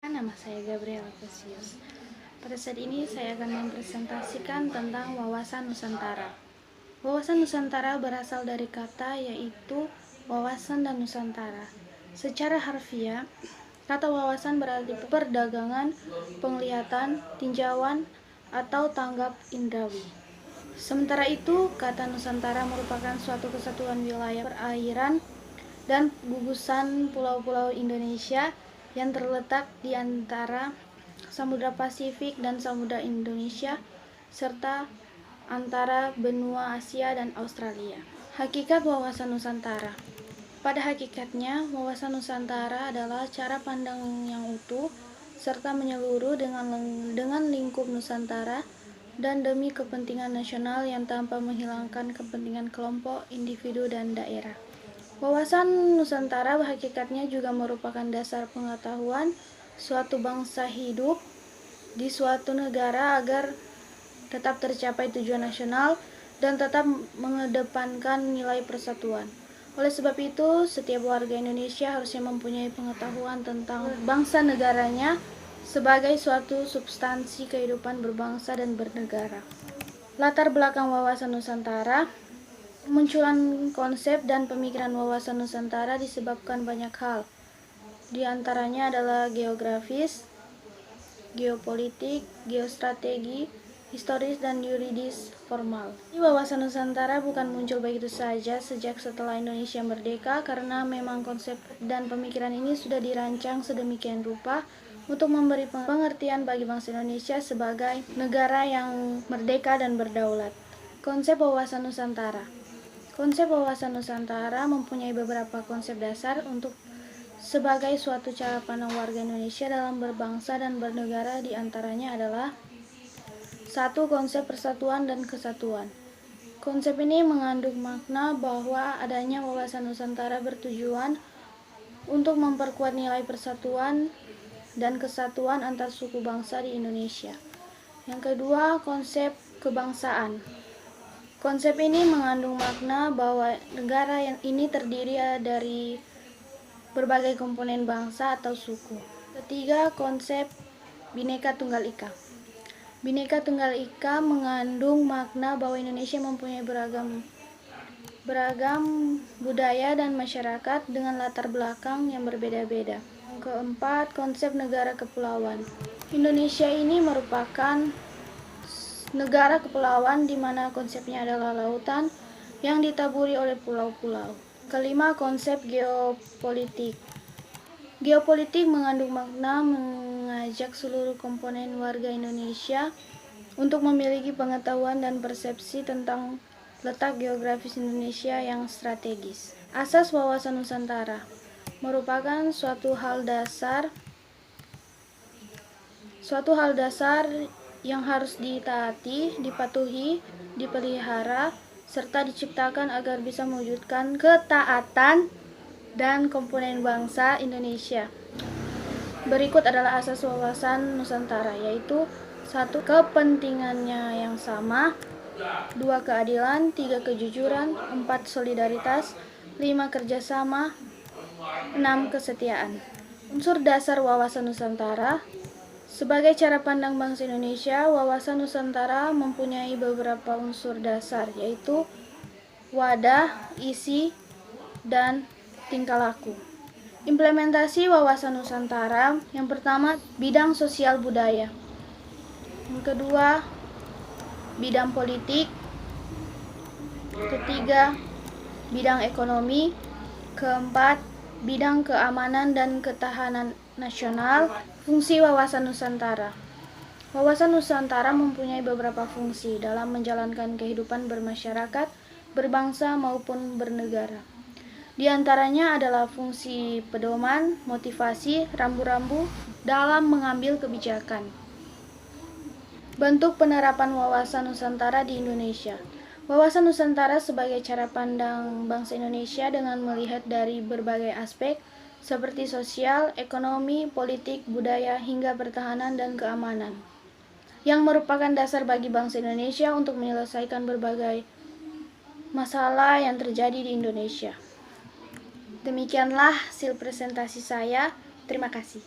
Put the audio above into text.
Nama saya Gabriela Pesius. Pada saat ini saya akan mempresentasikan tentang wawasan Nusantara. Wawasan Nusantara berasal dari kata yaitu wawasan dan Nusantara. Secara harfiah, kata wawasan berarti perdagangan, penglihatan, tinjauan, atau tanggap indrawi. Sementara itu, kata Nusantara merupakan suatu kesatuan wilayah perairan dan gugusan pulau-pulau Indonesia yang terletak di antara Samudra Pasifik dan Samudra Indonesia serta antara benua Asia dan Australia. Hakikat wawasan Nusantara. Pada hakikatnya, wawasan Nusantara adalah cara pandang yang utuh serta menyeluruh dengan lingkup Nusantara dan demi kepentingan nasional yang tanpa menghilangkan kepentingan kelompok, individu, dan daerah. Wawasan Nusantara hakikatnya juga merupakan dasar pengetahuan suatu bangsa hidup di suatu negara agar tetap tercapai tujuan nasional dan tetap mengedepankan nilai persatuan. Oleh sebab itu, setiap warga Indonesia harusnya mempunyai pengetahuan tentang bangsa negaranya sebagai suatu substansi kehidupan berbangsa dan bernegara. Latar belakang wawasan Nusantara. Munculan konsep dan pemikiran wawasan Nusantara disebabkan banyak hal. Di antaranya adalah geografis, geopolitik, geostrategi, historis, dan yuridis formal. Wawasan Nusantara bukan muncul begitu saja sejak setelah Indonesia merdeka, karena memang konsep dan pemikiran ini sudah dirancang sedemikian rupa untuk memberi pengertian bagi bangsa Indonesia sebagai negara yang merdeka dan berdaulat. Konsep wawasan Nusantara. Konsep wawasan Nusantara mempunyai beberapa konsep dasar untuk sebagai suatu cara pandang warga Indonesia dalam berbangsa dan bernegara. Di antaranya adalah 1. Konsep persatuan dan kesatuan. Konsep ini mengandung makna bahwa adanya wawasan Nusantara bertujuan untuk memperkuat nilai persatuan dan kesatuan antar suku bangsa di Indonesia. Yang kedua, konsep kebangsaan. Konsep ini mengandung makna bahwa negara yang ini terdiri dari berbagai komponen bangsa atau suku. Ketiga, konsep Bhinneka Tunggal Ika. Bhinneka Tunggal Ika mengandung makna bahwa Indonesia mempunyai beragam budaya dan masyarakat dengan latar belakang yang berbeda-beda. Yang keempat, konsep negara kepulauan. Indonesia ini merupakan negara kepulauan di mana konsepnya adalah lautan yang ditaburi oleh pulau-pulau. Kelima, konsep geopolitik. Geopolitik mengandung makna mengajak seluruh komponen warga Indonesia untuk memiliki pengetahuan dan persepsi tentang letak geografis Indonesia yang strategis. Asas wawasan Nusantara merupakan suatu hal dasar yang harus ditaati, dipatuhi, dipelihara, serta diciptakan agar bisa mewujudkan ketaatan dan komponen bangsa Indonesia. Berikut adalah asas wawasan Nusantara, yaitu 1. Kepentingannya yang sama, 2. Keadilan, 3. Kejujuran, 4. Solidaritas, 5. Kerjasama, 6. Kesetiaan. Unsur dasar wawasan Nusantara. Sebagai cara pandang bangsa Indonesia, wawasan Nusantara mempunyai beberapa unsur dasar, yaitu wadah, isi, dan tingkah laku. Implementasi wawasan Nusantara. Yang pertama, bidang sosial budaya. Yang kedua, bidang politik. Ketiga, bidang ekonomi. Keempat, bidang keamanan dan ketahanan nasional. Fungsi wawasan Nusantara. Wawasan Nusantara mempunyai beberapa fungsi dalam menjalankan kehidupan bermasyarakat, berbangsa maupun bernegara. Di antaranya adalah fungsi pedoman, motivasi, rambu-rambu dalam mengambil kebijakan. Bentuk penerapan wawasan Nusantara di Indonesia. Wawasan Nusantara sebagai cara pandang bangsa Indonesia dengan melihat dari berbagai aspek seperti sosial, ekonomi, politik, budaya, hingga pertahanan dan keamanan, yang merupakan dasar bagi bangsa Indonesia untuk menyelesaikan berbagai masalah yang terjadi di Indonesia. Demikianlah hasil presentasi saya. Terima kasih.